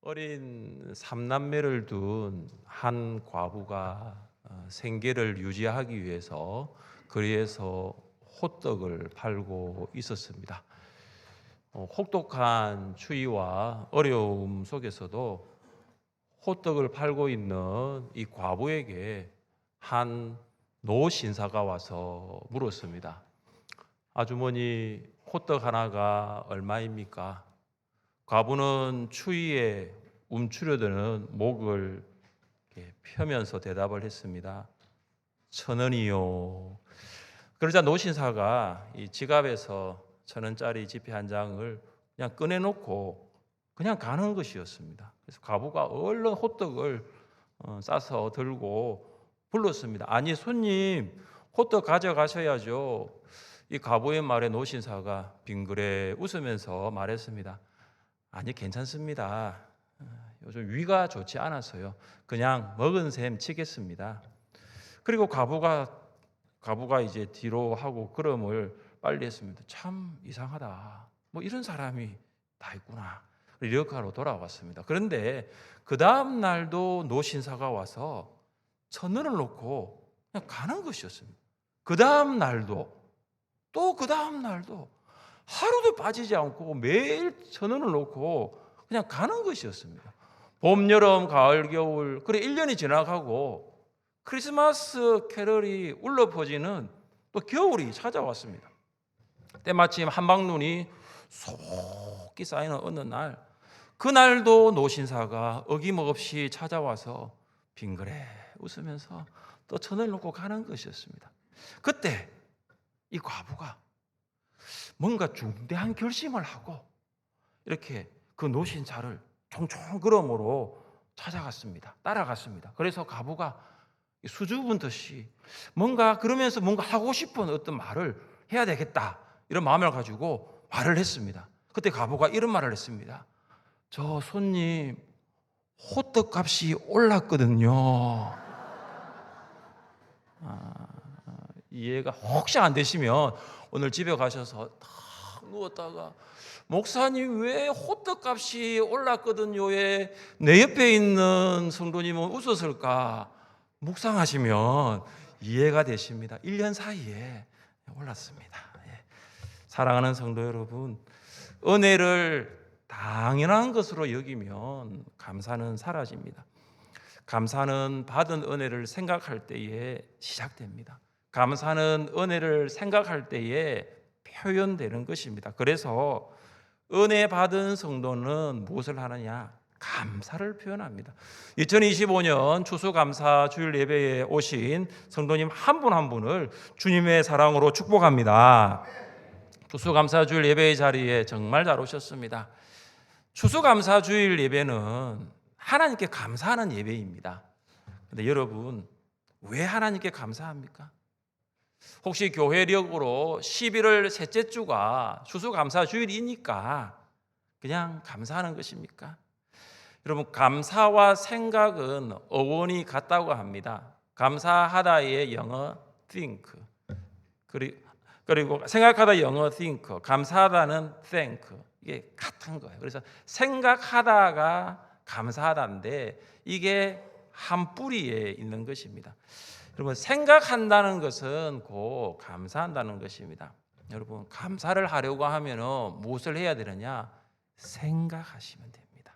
어린 삼남매를 둔 한 과부가 생계를 유지하기 위해서 거리에서 호떡을 팔고 있었습니다. 혹독한 추위와 어려움 속에서도 호떡을 팔고 있는 이 과부에게 한 노신사가 와서 물었습니다. 아주머니, 호떡 하나가 얼마입니까? 과부는 추위에 움츠려드는 목을 이렇게 펴면서 대답을 했습니다. 1,000원이요. 그러자 노신사가 이 지갑에서 1,000원짜리 지폐 한 장을 그냥 꺼내놓고 그냥 가는 것이었습니다. 그래서 과부가 얼른 호떡을 싸서 들고 불렀습니다. 아니 손님, 호떡 가져가셔야죠. 이 과부의 말에 노신사가 빙그레 웃으면서 말했습니다. 아니 괜찮습니다. 요즘 위가 좋지 않아서요. 그냥 먹은 셈 치겠습니다. 그리고 과부가 이제 뒤로 하고 걸음을 빨리 했습니다. 참 이상하다. 뭐 이런 사람이 다 있구나. 리어카로 돌아왔습니다. 그런데 그 다음 날도 노신사가 와서 1,000원을 놓고 그냥 가는 것이었습니다. 그 다음 날도 또 그 다음 날도 하루도 빠지지 않고 매일 1,000원을 놓고 그냥 가는 것이었습니다. 봄, 여름, 가을, 겨울 그래 1년이 지나가고 크리스마스 캐럴이 울려 퍼지는 또 겨울이 찾아왔습니다. 때마침 한방눈이 속히 쌓이는 어느 날, 그날도 노신사가 어김없이 찾아와서 빙그레 웃으면서 또 1,000원을 놓고 가는 것이었습니다. 그때 이 과부가 뭔가 중대한 결심을 하고 이렇게 그 노신사를 총총 걸음으로 찾아갔습니다. 따라갔습니다. 그래서 과부가 수줍은 듯이 그러면서 뭔가 하고 싶은 어떤 말을 해야 되겠다 이런 마음을 가지고 말을 했습니다. 그때 과부가 이런 말을 했습니다. 저 손님 호떡 값이 올랐거든요. 이해가 혹시 안 되시면 오늘 집에 가셔서 딱 누웠다가 목사님 왜 호떡값이 올랐거든요에 내 옆에 있는 성도님은 웃었을까 묵상하시면 이해가 되십니다. 1년 사이에 올랐습니다. 사랑하는 성도 여러분, 은혜를 당연한 것으로 여기면 감사는 사라집니다. 감사는 받은 은혜를 생각할 때에 시작됩니다. 감사는 은혜를 생각할 때에 표현되는 것입니다. 그래서 은혜 받은 성도는 무엇을 하느냐? 감사를 표현합니다. 2025년 추수감사 주일 예배에 오신 성도님 한 분 한 분을 주님의 사랑으로 축복합니다. 추수감사 주일 예배의 자리에 정말 잘 오셨습니다. 추수감사 주일 예배는 하나님께 감사하는 예배입니다. 근데 여러분, 왜 하나님께 감사합니까? 혹시 교회력으로 11월 셋째 주가 추수감사 주일이니까 그냥 감사하는 것입니까? 여러분, 감사와 생각은 어원이 같다고 합니다. 감사하다의 영어 think, 그리고 생각하다 영어 think, 감사하다는 thank, 이게 같은 거예요. 그래서 생각하다가 감사하다인데 이게 한 뿌리에 있는 것입니다. 여러분, 생각한다는 것은 곧 감사한다는 것입니다. 여러분, 감사를 하려고 하면 무엇을 해야 되느냐? 생각하시면 됩니다.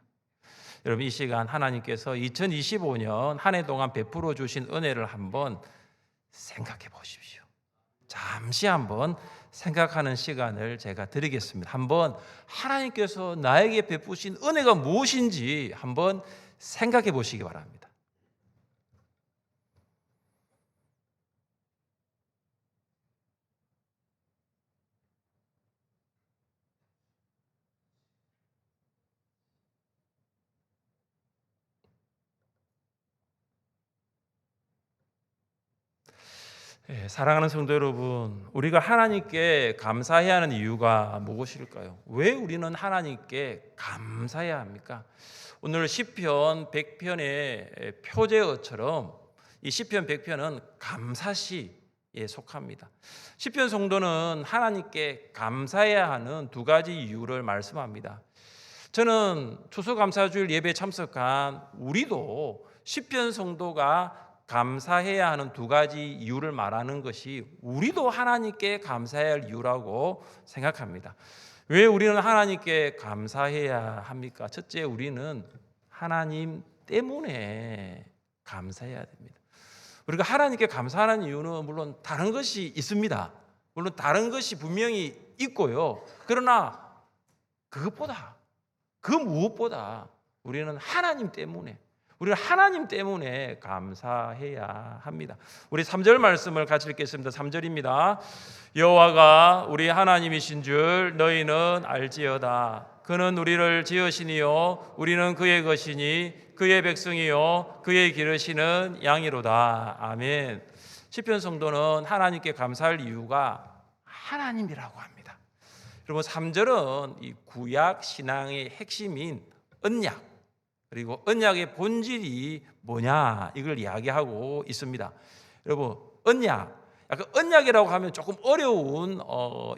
여러분, 이 시간 하나님께서 2025년 한 해 동안 베풀어 주신 은혜를 한번 생각해 보십시오. 잠시 한번 생각하는 시간을 제가 드리겠습니다. 한번 하나님께서 나에게 베푸신 은혜가 무엇인지 한번 생각해 보시기 바랍니다. 사랑하는 성도 여러분, 우리가 하나님께 감사해야 하는 이유가 무엇일까요? 왜 우리는 하나님께 감사해야 합니까? 오늘 시편 100편의 표제어처럼 이 시편 100편은 감사시에 속합니다. 시편 성도는 하나님께 감사해야 하는 두 가지 이유를 말씀합니다. 저는 추수감사주일 예배에 참석한 우리도 시편 성도가 감사해야 하는 두 가지 이유를 말하는 것이 우리도 하나님께 감사해야 할 이유라고 생각합니다. 왜 우리는 하나님께 감사해야 합니까? 첫째, 우리는 하나님 때문에 감사해야 됩니다. 우리가 하나님께 감사하는 이유는 물론 다른 것이 있습니다. 물론 다른 것이 분명히 있고요. 그러나 그것보다, 그 무엇보다 우리는 하나님 때문에, 우리는 하나님 때문에 감사해야 합니다. 우리 3절 말씀을 같이 읽겠습니다. 3절입니다. 여호와가 우리 하나님이신 줄 너희는 알지어다. 그는 우리를 지으시니요 우리는 그의 것이니 그의 백성이요 그의 기르시는 양이로다. 아멘. 시편 성도는 하나님께 감사할 이유가 하나님이라고 합니다. 여러분, 3절은 이 구약 신앙의 핵심인 언약, 그리고 언약의 본질이 뭐냐 이걸 이야기하고 있습니다. 여러분, 언약, 약간 언약이라고 하면 조금 어려운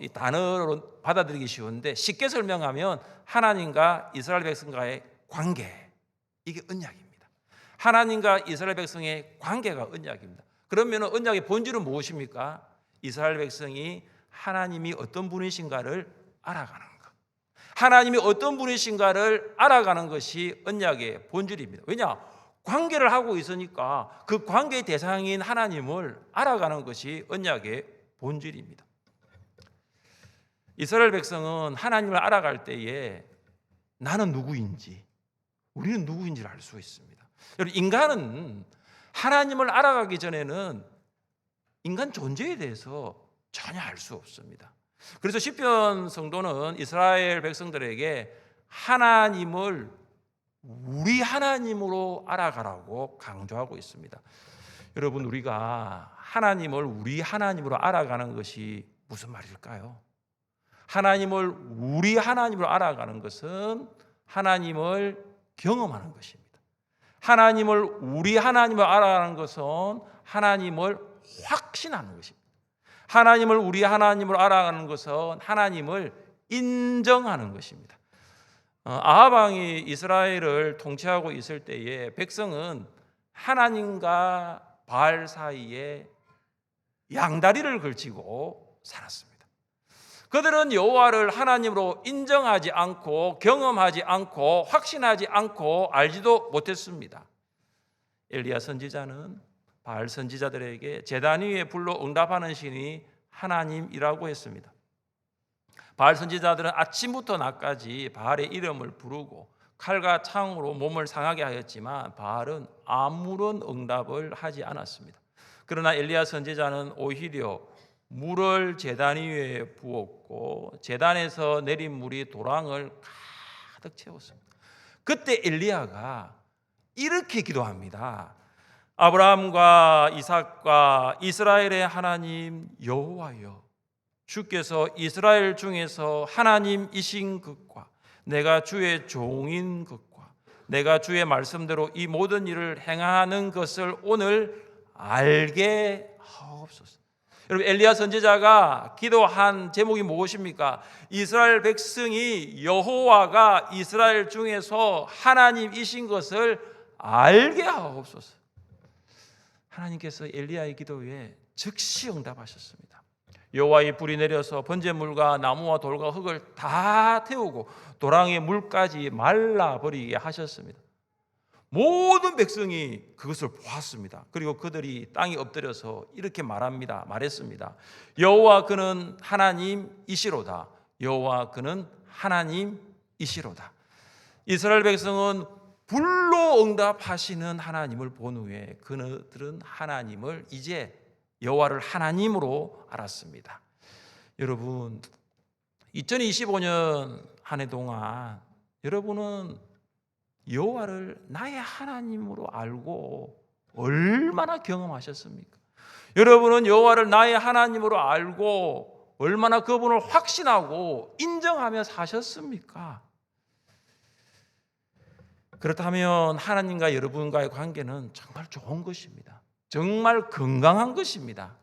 이 단어로 받아들이기 쉬운데 쉽게 설명하면 하나님과 이스라엘 백성과의 관계, 이게 언약입니다. 하나님과 이스라엘 백성의 관계가 언약입니다. 그러면 언약의 본질은 무엇입니까? 이스라엘 백성이 하나님이 어떤 분이신가를 알아가는 것. 하나님이 어떤 분이신가를 알아가는 것이 언약의 본질입니다. 왜냐? 관계를 하고 있으니까 그 관계의 대상인 하나님을 알아가는 것이 언약의 본질입니다. 이스라엘 백성은 하나님을 알아갈 때에 나는 누구인지, 우리는 누구인지를 알 수 있습니다. 여러분, 인간은 하나님을 알아가기 전에는 인간 존재에 대해서 전혀 알 수 없습니다. 그래서 시편 성도는 이스라엘 백성들에게 하나님을 우리 하나님으로 알아가라고 강조하고 있습니다. 여러분, 우리가 하나님을 우리 하나님으로 알아가는 것이 무슨 말일까요? 하나님을 우리 하나님으로 알아가는 것은 하나님을 경험하는 것입니다. 하나님을 우리 하나님으로 알아가는 것은 하나님을 확신하는 것입니다. 하나님을 우리 하나님으로 알아가는 것은 하나님을 인정하는 것입니다. 아합 왕이 이스라엘을 통치하고 있을 때에 백성은 하나님과 바알 사이에 양다리를 걸치고 살았습니다. 그들은 여호와를 하나님으로 인정하지 않고 경험하지 않고 확신하지 않고 알지도 못했습니다. 엘리야 선지자는 바알 선지자들에게 제단 위에 불러 응답하는 신이 하나님이라고 했습니다. 바알 선지자들은 아침부터 낮까지 바알의 이름을 부르고 칼과 창으로 몸을 상하게 하였지만 바알은 아무런 응답을 하지 않았습니다. 그러나 엘리야 선지자는 오히려 물을 제단 위에 부었고 제단에서 내린 물이 도랑을 가득 채웠습니다. 그때 엘리야가 이렇게 기도합니다. 아브라함과 이삭과 이스라엘의 하나님 여호와여, 주께서 이스라엘 중에서 하나님이신 것과 내가 주의 종인 것과 내가 주의 말씀대로 이 모든 일을 행하는 것을 오늘 알게 하옵소서. 여러분, 엘리야 선지자가 기도한 제목이 무엇입니까? 이스라엘 백성이 여호와가 이스라엘 중에서 하나님이신 것을 알게 하옵소서. 하나님께서 엘리야의 기도에 즉시 응답하셨습니다. 여호와의 불이 내려서 번제물과 나무와 돌과 흙을 다 태우고 도랑의 물까지 말라버리게 하셨습니다. 모든 백성이 그것을 보았습니다. 그리고 그들이 땅에 엎드려서 이렇게 말했습니다. 여호와 그는 하나님이시로다. 여호와 그는 하나님이시로다. 이스라엘 백성은 불로 응답하시는 하나님을 본 후에 그들은 하나님을 이제 여호와를 하나님으로 알았습니다. 여러분, 2025년 한 해 동안 여러분은 여호와를 나의 하나님으로 알고 얼마나 경험하셨습니까? 여러분은 여호와를 나의 하나님으로 알고 얼마나 그분을 확신하고 인정하며 사셨습니까? 그렇다면 하나님과 여러분과의 관계는 정말 좋은 것입니다. 정말 건강한 것입니다.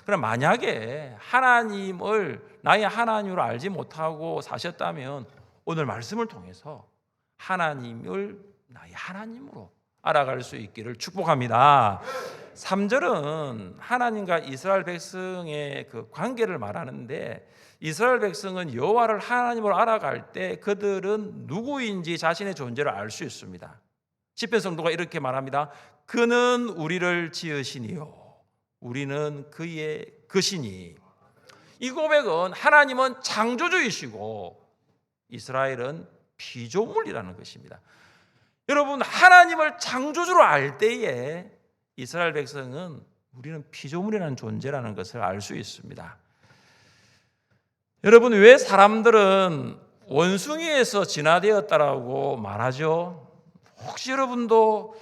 그럼 만약에 하나님을 나의 하나님으로 알지 못하고 사셨다면 오늘 말씀을 통해서 하나님을 나의 하나님으로 알아갈 수 있기를 축복합니다. 3절은 하나님과 이스라엘 백성의 그 관계를 말하는데, 이스라엘 백성은 여호와를 하나님으로 알아갈 때 그들은 누구인지 자신의 존재를 알 수 있습니다. 시편 성도가 이렇게 말합니다. 그는 우리를 지으시니요 우리는 그의 것이니. 이 고백은 하나님은 창조주이시고 이스라엘은 피조물이라는 것입니다. 여러분, 하나님을 창조주로 알 때에 이스라엘 백성은 우리는 피조물이라는 존재라는 것을 알 수 있습니다. 여러분, 왜 사람들은 원숭이에서 진화되었다라고 말하죠? 혹시 여러분도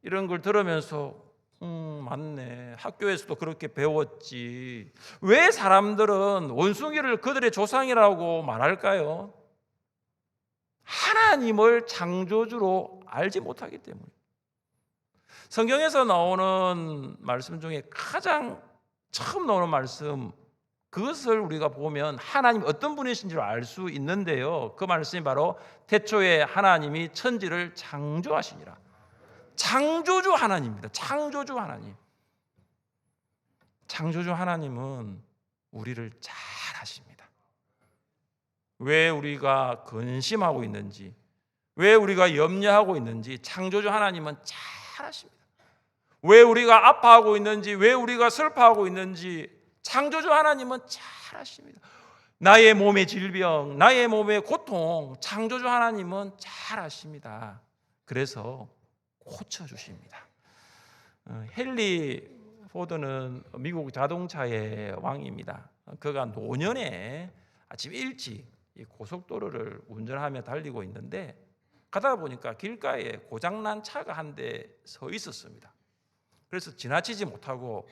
이런 걸 들으면서 맞네, 학교에서도 그렇게 배웠지, 왜 사람들은 원숭이를 그들의 조상이라고 말할까요? 하나님을 창조주로 알지 못하기 때문에. 성경에서 나오는 말씀 중에 가장 처음 나오는 말씀, 그것을 우리가 보면 하나님 어떤 분이신지를 알 수 있는데요, 그 말씀이 바로 태초에 하나님이 천지를 창조하시니라. 창조주 하나님입니다. 창조주 하나님. 창조주 하나님은 우리를 잘 아십니다. 왜 우리가 근심하고 있는지, 왜 우리가 염려하고 있는지 창조주 하나님은 잘 아십니다. 왜 우리가 아파하고 있는지, 왜 우리가 슬퍼하고 있는지 창조주 하나님은 잘 아십니다. 나의 몸의 질병, 나의 몸의 고통, 창조주 하나님은 잘 아십니다. 그래서 고쳐주십니다. 헨리 포드는 미국 자동차의 왕입니다. 그가 노년에 아침 일찍 이 고속도로를 운전하며 달리고 있는데, 가다가 보니까 길가에 고장난 차가 한 대 서 있었습니다. 그래서 지나치지 못하고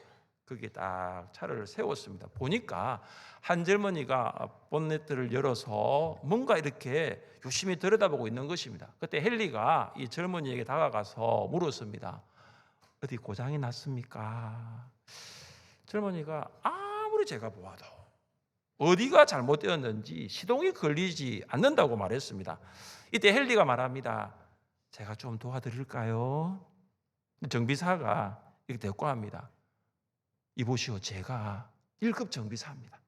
거기에 딱 차를 세웠습니다. 보니까 한 젊은이가 본네트를 열어서 뭔가 이렇게 유심히 들여다보고 있는 것입니다. 그때 헨리가 이 젊은이에게 다가가서 물었습니다. 어디 고장이 났습니까? 젊은이가 아무리 제가 보아도 어디가 잘못되었는지 시동이 걸리지 않는다고 말했습니다. 이때 헨리가 말합니다. 제가 좀 도와드릴까요? 정비사가 이렇게 대꾸합니다. 이보시오, 제가 1급 정비사입니다.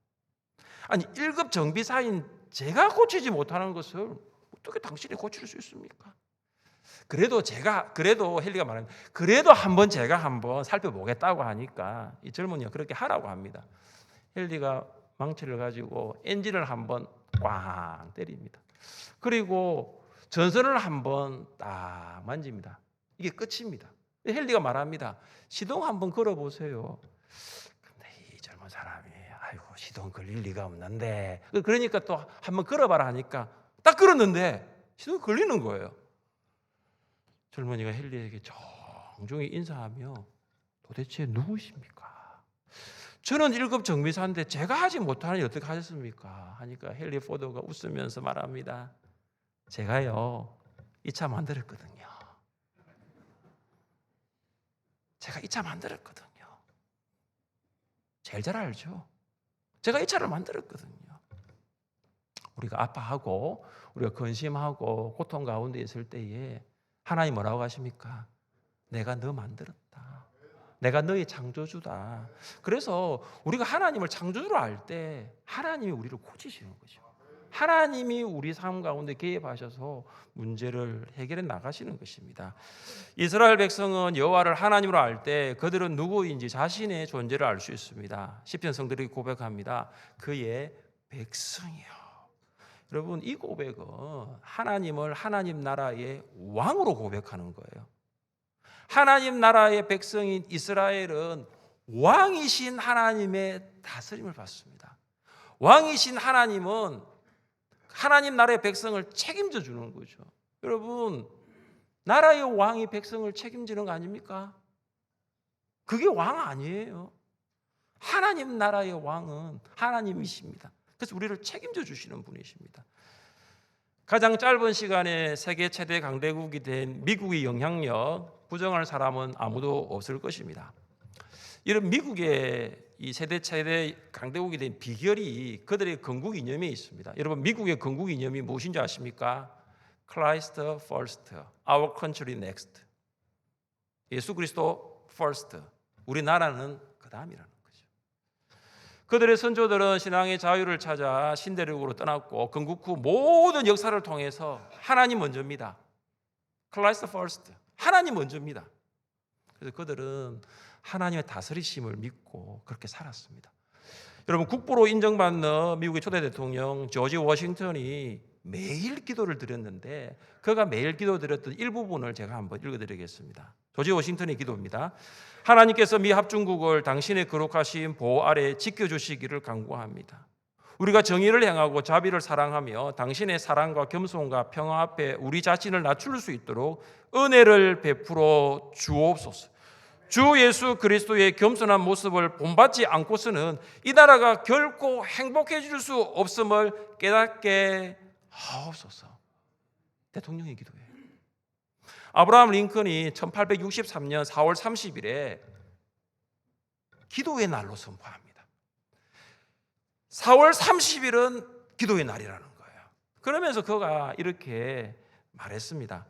아니, 1급 정비사인 제가 고치지 못하는 것을 어떻게 당신이 고칠 수 있습니까? 그래도 헨리가 말합니다. 그래도 제가 한번 살펴보겠다고 하니까 이 젊은이가 그렇게 하라고 합니다. 헨리가 망치를 가지고 엔진을 한번 꽝 때립니다. 그리고 전선을 한번 딱 만집니다. 이게 끝입니다. 헨리가 말합니다. 시동 한번 걸어보세요. 근데 이 젊은 사람이 아이고, 시동 걸릴 리가 없는데, 그러니까 또 한번 걸어봐라 하니까 딱 걸었는데 시동 걸리는 거예요. 젊은이가 헨리에게 정중히 인사하며 도대체 누구십니까? 저는 1급 정비사인데 제가 하지 못하니 어떻게 하셨습니까? 하니까 헨리 포드가 웃으면서 말합니다. 제가요, 이 차 만들었거든요. 제가 이 차 만들었거든요. 제일 잘 알죠. 제가 이 차를 만들었거든요. 우리가 아파하고 우리가 근심하고 고통 가운데 있을 때에 하나님 뭐라고 하십니까? 내가 너 만들었다. 내가 너의 창조주다. 그래서 우리가 하나님을 창조주로 알 때 하나님이 우리를 고치시는 거죠. 하나님이 우리 삶 가운데 개입하셔서 문제를 해결해 나가시는 것입니다. 이스라엘 백성은 여호와를 하나님으로 알 때 그들은 누구인지 자신의 존재를 알 수 있습니다. 시편 성들이 고백합니다. 그의 백성이요. 여러분, 이 고백은 하나님을 하나님 나라의 왕으로 고백하는 거예요. 하나님 나라의 백성인 이스라엘은 왕이신 하나님의 다스림을 받습니다. 왕이신 하나님은 하나님 나라의 백성을 책임져 주는 거죠. 여러분, 나라의 왕이 백성을 책임지는 거 아닙니까? 그게 왕 아니에요. 하나님 나라의 왕은 하나님이십니다. 그래서 우리를 책임져 주시는 분이십니다. 가장 짧은 시간에 세계 최대 강대국이 된 미국의 영향력 부정할 사람은 아무도 없을 것입니다. 이런 미국의 이 세대 최대 강대국이 된 비결이 그들의 건국 이념에 있습니다. 여러분, 미국의 건국 이념이 무엇인지 아십니까? Christ first, our country next. 예수 그리스도 first, 우리나라는 그 다음이라는 거죠. 그들의 선조들은 신앙의 자유를 찾아 신대륙으로 떠났고 건국 후 모든 역사를 통해서 하나님 먼저입니다. Christ first, 하나님 먼저입니다. 그래서 그들은 하나님의 다스리심을 믿고 그렇게 살았습니다. 여러분, 국부로 인정받는 미국의 초대 대통령 조지 워싱턴이 매일 기도를 드렸는데 그가 매일 기도 드렸던 일부분을 제가 한번 읽어드리겠습니다. 조지 워싱턴의 기도입니다. 하나님께서 미 합중국을 당신의 거룩하신 보호 아래 지켜주시기를 간구합니다. 우리가 정의를 행하고 자비를 사랑하며 당신의 사랑과 겸손과 평화 앞에 우리 자신을 낮출 수 있도록 은혜를 베풀어 주옵소서. 주 예수 그리스도의 겸손한 모습을 본받지 않고서는 이 나라가 결코 행복해질 수 없음을 깨닫게 하옵소서. 대통령의 기도예요. 아브라함 링컨이 1863년 4월 30일에 기도의 날로 선포합니다. 4월 30일은 기도의 날이라는 거예요. 그러면서 그가 이렇게 말했습니다.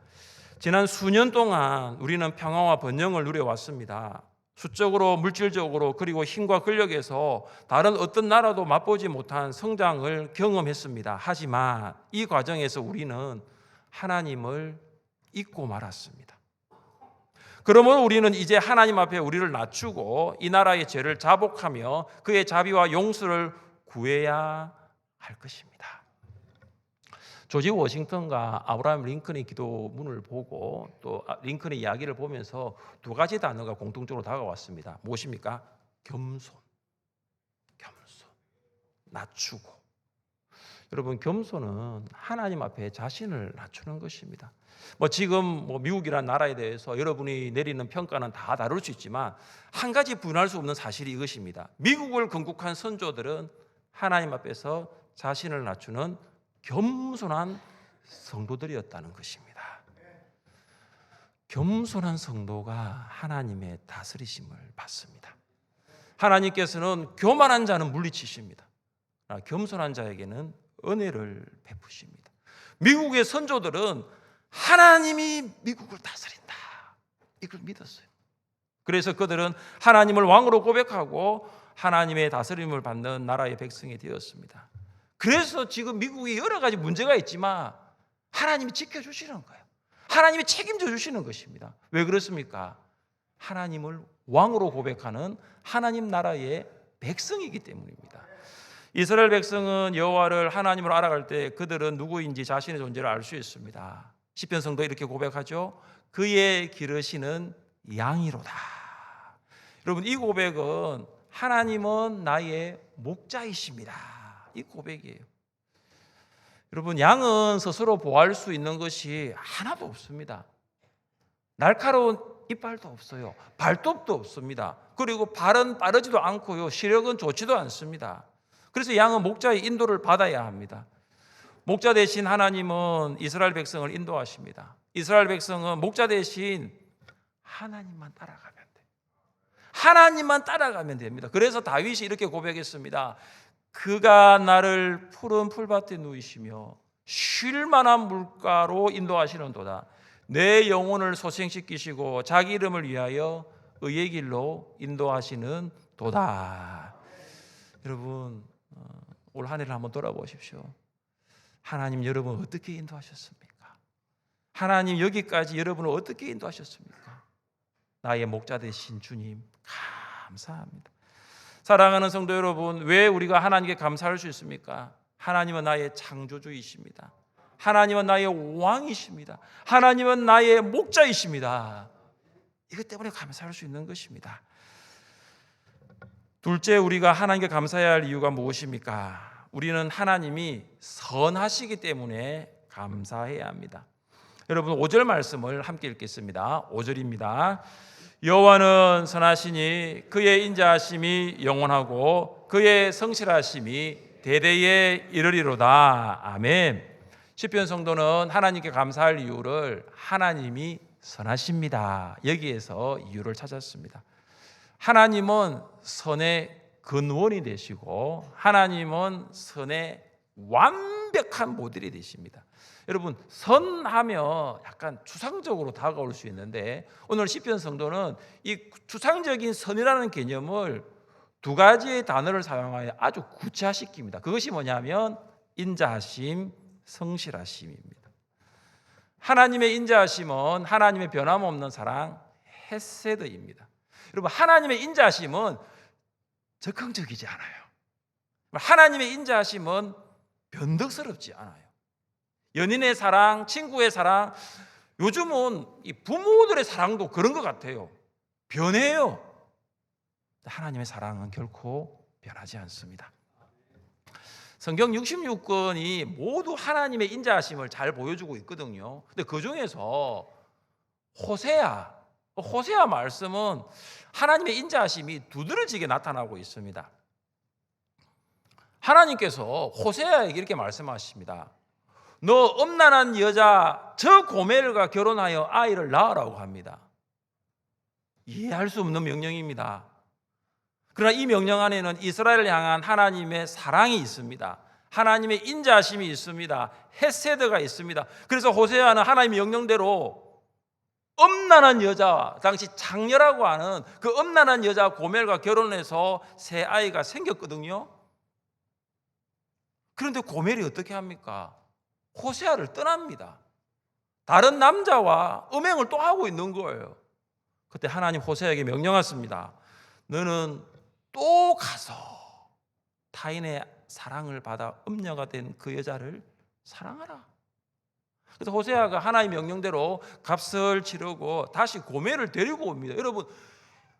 지난 수년 동안 우리는 평화와 번영을 누려왔습니다. 수적으로, 물질적으로, 그리고 힘과 권력에서 다른 어떤 나라도 맛보지 못한 성장을 경험했습니다. 하지만 이 과정에서 우리는 하나님을 잊고 말았습니다. 그러므로 우리는 이제 하나님 앞에 우리를 낮추고 이 나라의 죄를 자복하며 그의 자비와 용서를 구해야 할 것입니다. 조지 워싱턴과 아브라함 링컨의 기도문을 보고 또 링컨의 이야기를 보면서 두 가지 단어가 공통적으로 다가왔습니다. 무엇입니까? 겸손, 낮추고. 여러분, 겸손은 하나님 앞에 자신을 낮추는 것입니다. 지금 미국이라는 나라에 대해서 여러분이 내리는 평가는 다 다를 수 있지만 한 가지 부인할 수 없는 사실이 이것입니다. 미국을 건국한 선조들은 하나님 앞에서 자신을 낮추는 겸손한 성도들이었다는 것입니다. 겸손한 성도가 하나님의 다스리심을 받습니다. 하나님께서는 교만한 자는 물리치십니다. 겸손한 자에게는 은혜를 베푸십니다. 미국의 선조들은 하나님이 미국을 다스린다, 이걸 믿었어요. 그래서 그들은 하나님을 왕으로 고백하고 하나님의 다스림을 받는 나라의 백성이 되었습니다. 그래서 지금 미국이 여러 가지 문제가 있지만 하나님이 지켜주시는 거예요. 하나님이 책임져 주시는 것입니다. 왜 그렇습니까? 하나님을 왕으로 고백하는 하나님 나라의 백성이기 때문입니다. 이스라엘 백성은 여호와를 하나님으로 알아갈 때 그들은 누구인지 자신의 존재를 알 수 있습니다. 시편 성도 이렇게 고백하죠. 그의 기르시는 양이로다. 여러분, 이 고백은 하나님은 나의 목자이십니다, 이 고백이에요. 여러분, 양은 스스로 보호할 수 있는 것이 하나도 없습니다. 날카로운 이빨도 없어요. 발톱도 없습니다. 그리고 발은 빠르지도 않고요. 시력은 좋지도 않습니다. 그래서 양은 목자의 인도를 받아야 합니다. 목자 대신 하나님은 이스라엘 백성을 인도하십니다. 이스라엘 백성은 목자 대신 하나님만 따라가면 돼요. 하나님만 따라가면 됩니다. 그래서 다윗이 이렇게 고백했습니다. 그가 나를 푸른 풀밭에 누이시며 쉴 만한 물가로 인도하시는도다. 내 영혼을 소생시키시고 자기 이름을 위하여 의의 길로 인도하시는 도다. 여러분, 올 한 해를 한번 돌아보십시오. 하나님 여러분 어떻게 인도하셨습니까? 하나님 여기까지 여러분을 어떻게 인도하셨습니까? 나의 목자 되신 주님 감사합니다. 사랑하는 성도 여러분, 왜 우리가 하나님께 감사할 수 있습니까? 하나님은 나의 창조주이십니다. 하나님은 나의 왕이십니다. 하나님은 나의 목자이십니다. 이것 때문에 감사할 수 있는 것입니다. 둘째, 우리가 하나님께 감사해야 할 이유가 무엇입니까? 우리는 하나님이 선하시기 때문에 감사해야 합니다. 여러분, 5절 말씀을 함께 읽겠습니다. 5절입니다. 여호와는 선하시니 그의 인자하심이 영원하고 그의 성실하심이 대대에 이르리로다. 아멘. 시편 성도는 하나님께 감사할 이유를 하나님이 선하십니다, 여기에서 이유를 찾았습니다. 하나님은 선의 근원이 되시고 하나님은 선의 완벽한 모델이 되십니다. 여러분, 선하며 약간 추상적으로 다가올 수 있는데 오늘 시편 성도는 이 추상적인 선이라는 개념을 두 가지의 단어를 사용하여 아주 구체화시킵니다. 그것이 뭐냐면 인자하심, 성실하심입니다. 하나님의 인자하심은 하나님의 변함없는 사랑, 헤세드입니다. 여러분, 하나님의 인자하심은 적극적이지 않아요. 하나님의 인자하심은 변덕스럽지 않아요. 연인의 사랑, 친구의 사랑, 요즘은 이 부모들의 사랑도 그런 것 같아요. 변해요. 하나님의 사랑은 결코 변하지 않습니다. 성경 66권이 모두 하나님의 인자하심을 잘 보여주고 있거든요. 근데 그 중에서 호세아 말씀은 하나님의 인자하심이 두드러지게 나타나고 있습니다. 하나님께서 호세아에게 이렇게 말씀하십니다. 너 음란한 여자 저 고멜과 결혼하여 아이를 낳으라고 합니다. 이해할 수 없는 명령입니다. 그러나 이 명령 안에는 이스라엘을 향한 하나님의 사랑이 있습니다. 하나님의 인자하심이 있습니다. 헤세드가 있습니다. 그래서 호세아는 하나님의 명령대로 음란한 여자, 당시 장녀라고 하는 그 음란한 여자 고멜과 결혼해서 새 아이가 생겼거든요. 그런데 고멜이 어떻게 합니까? 호세아를 떠납니다. 다른 남자와 음행을 또 하고 있는 거예요. 그때 하나님 호세아에게 명령하십니다. 너는 또 가서 타인의 사랑을 받아 음녀가 된 그 여자를 사랑하라. 그래서 호세아가 하나님의 명령대로 값을 치르고 다시 고멜을 데리고 옵니다. 여러분,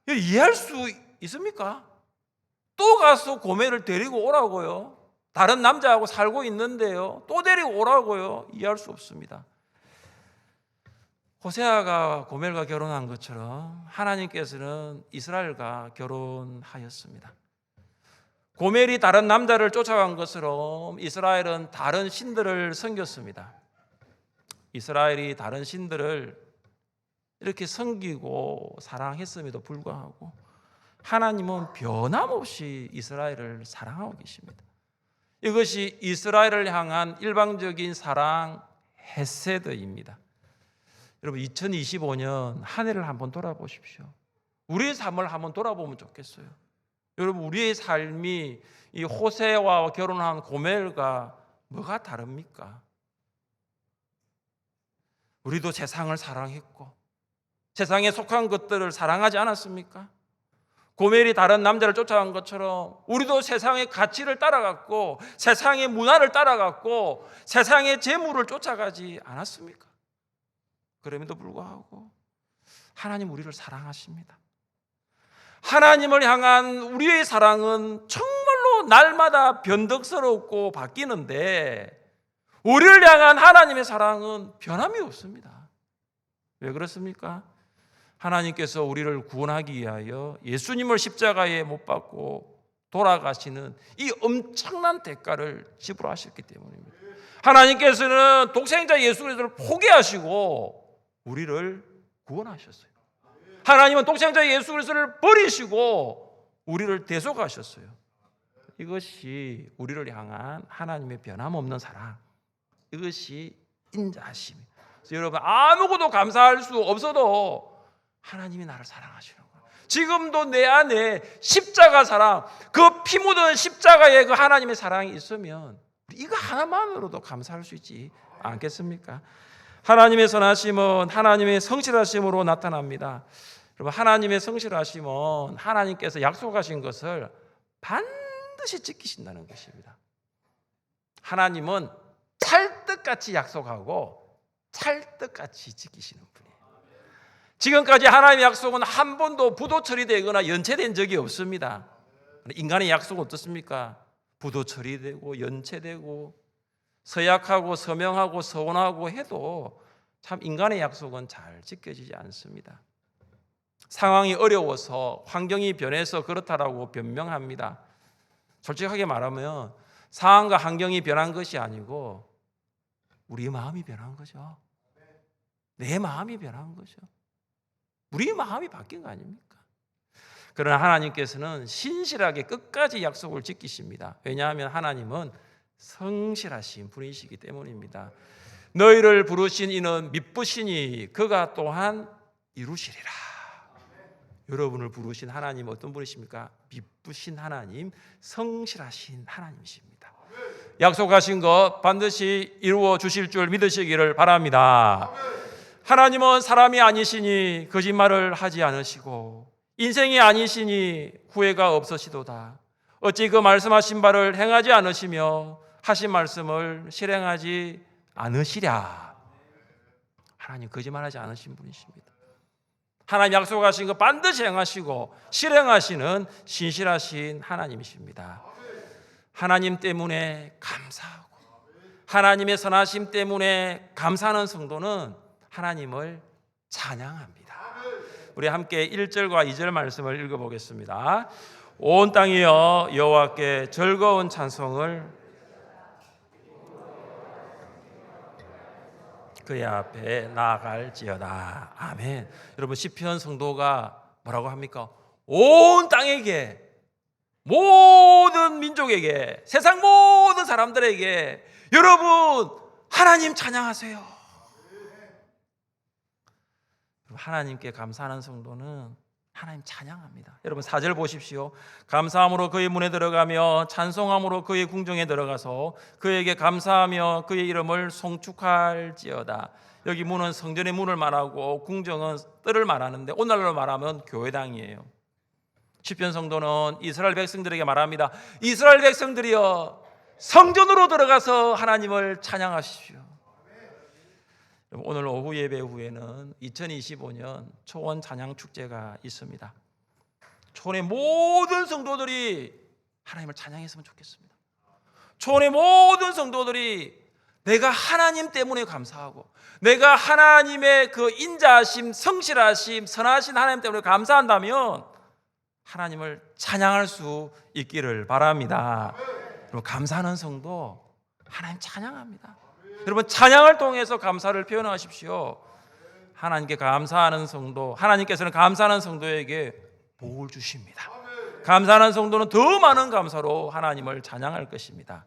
이해할 수 있습니까? 또 가서 고멜을 데리고 오라고요. 다른 남자하고 살고 있는데요, 또 데리고 오라고요. 이해할 수 없습니다. 호세아가 고멜과 결혼한 것처럼 하나님께서는 이스라엘과 결혼하였습니다. 고멜이 다른 남자를 쫓아간 것처럼 이스라엘은 다른 신들을 섬겼습니다. 이스라엘이 다른 신들을 이렇게 섬기고 사랑했음에도 불구하고 하나님은 변함없이 이스라엘을 사랑하고 계십니다. 이것이 이스라엘을 향한 일방적인 사랑, 헤세드입니다. 여러분, 2025년 한 해를 한번 돌아보십시오. 우리의 삶을 한번 돌아보면 좋겠어요. 여러분, 우리의 삶이 이 호세와 결혼한 고멜과 뭐가 다릅니까? 우리도 세상을 사랑했고 세상에 속한 것들을 사랑하지 않았습니까? 고멜이 다른 남자를 쫓아간 것처럼 우리도 세상의 가치를 따라갔고 세상의 문화를 따라갔고 세상의 재물을 쫓아가지 않았습니까? 그럼에도 불구하고 하나님 우리를 사랑하십니다. 하나님을 향한 우리의 사랑은 정말로 날마다 변덕스럽고 바뀌는데 우리를 향한 하나님의 사랑은 변함이 없습니다. 왜 그렇습니까? 하나님께서 우리를 구원하기 위하여 예수님을 십자가에 못 박고 돌아가시는 이 엄청난 대가를 지불하셨기 때문입니다. 하나님께서는 독생자 예수 그리스도를 포기하시고 우리를 구원하셨어요. 하나님은 독생자 예수 그리스도를 버리시고 우리를 대속하셨어요. 이것이 우리를 향한 하나님의 변함없는 사랑, 이것이 인자하심입니다. 그래서 여러분, 아무것도 감사할 수 없어도 하나님이 나를 사랑하시는 거예요. 지금도 내 안에 십자가 사랑, 그 피 묻은 십자가에 그 하나님의 사랑이 있으면 이거 하나만으로도 감사할 수 있지 않겠습니까? 하나님의 선하심은 하나님의 성실하심으로 나타납니다. 여러분, 하나님의 성실하심은 하나님께서 약속하신 것을 반드시 지키신다는 것입니다. 하나님은 찰떡같이 약속하고 찰떡같이 지키시는 분이에요. 지금까지 하나님의 약속은 한 번도 부도 처리되거나 연체된 적이 없습니다. 인간의 약속은 어떻습니까? 부도 처리되고 연체되고 서약하고 서명하고 서원하고 해도 참 인간의 약속은 잘 지켜지지 않습니다. 상황이 어려워서 환경이 변해서 그렇다라고 변명합니다. 솔직하게 말하면 상황과 환경이 변한 것이 아니고 우리의 마음이 변한 거죠. 내 마음이 변한 거죠. 우리의 마음이 바뀐 거 아닙니까? 그러나 하나님께서는 신실하게 끝까지 약속을 지키십니다. 왜냐하면 하나님은 성실하신 분이시기 때문입니다. 너희를 부르신 이는 미쁘시니 그가 또한 이루시리라. 여러분을 부르신 하나님 어떤 분이십니까? 미쁘신 하나님, 성실하신 하나님이십니다. 약속하신 것 반드시 이루어 주실 줄 믿으시기를 바랍니다. 하나님은 사람이 아니시니 거짓말을 하지 않으시고 인생이 아니시니 후회가 없으시도다. 어찌 그 말씀하신 바를 행하지 않으시며 하신 말씀을 실행하지 않으시랴. 하나님 거짓말하지 않으신 분이십니다. 하나님 약속하신 거 반드시 행하시고 실행하시는 신실하신 하나님이십니다. 하나님 때문에 감사하고 하나님의 선하심 때문에 감사하는 성도는 하나님을 찬양합니다. 우리 함께 1절과 2절 말씀을 읽어보겠습니다. 온 땅이여 여호와께 즐거운 찬송을 그의 앞에 나아갈지어다. 아멘. 여러분 시편 성도가 뭐라고 합니까? 온 땅에게, 모든 민족에게, 세상 모든 사람들에게 여러분 하나님 찬양하세요. 하나님께 감사하는 성도는 하나님 찬양합니다. 여러분 4절 보십시오. 감사함으로 그의 문에 들어가며 찬송함으로 그의 궁정에 들어가서 그에게 감사하며 그의 이름을 송축할지어다. 여기 문은 성전의 문을 말하고 궁정은 뜰을 말하는데 오늘날로 말하면 교회당이에요. 시편 성도는 이스라엘 백성들에게 말합니다. 이스라엘 백성들이여 성전으로 들어가서 하나님을 찬양하십시오. 오늘 오후 예배 후에는 2025년 초원 찬양 축제가 있습니다. 초원의 모든 성도들이 하나님을 찬양했으면 좋겠습니다. 초원의 모든 성도들이 내가 하나님 때문에 감사하고 내가 하나님의 그 인자하심, 성실하심, 선하신 하나님 때문에 감사한다면 하나님을 찬양할 수 있기를 바랍니다. 여러분 감사하는 성도 하나님 찬양합니다. 여러분 찬양을 통해서 감사를 표현하십시오. 하나님께 감사하는 성도, 하나님께서는 감사하는 성도에게 복을 주십니다. 감사하는 성도는 더 많은 감사로 하나님을 찬양할 것입니다.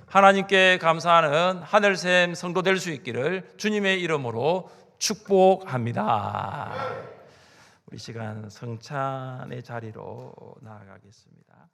하나님께 감사하는 하늘샘 성도 될 수 있기를 주님의 이름으로 축복합니다. 우리 시간 성찬의 자리로 나아가겠습니다.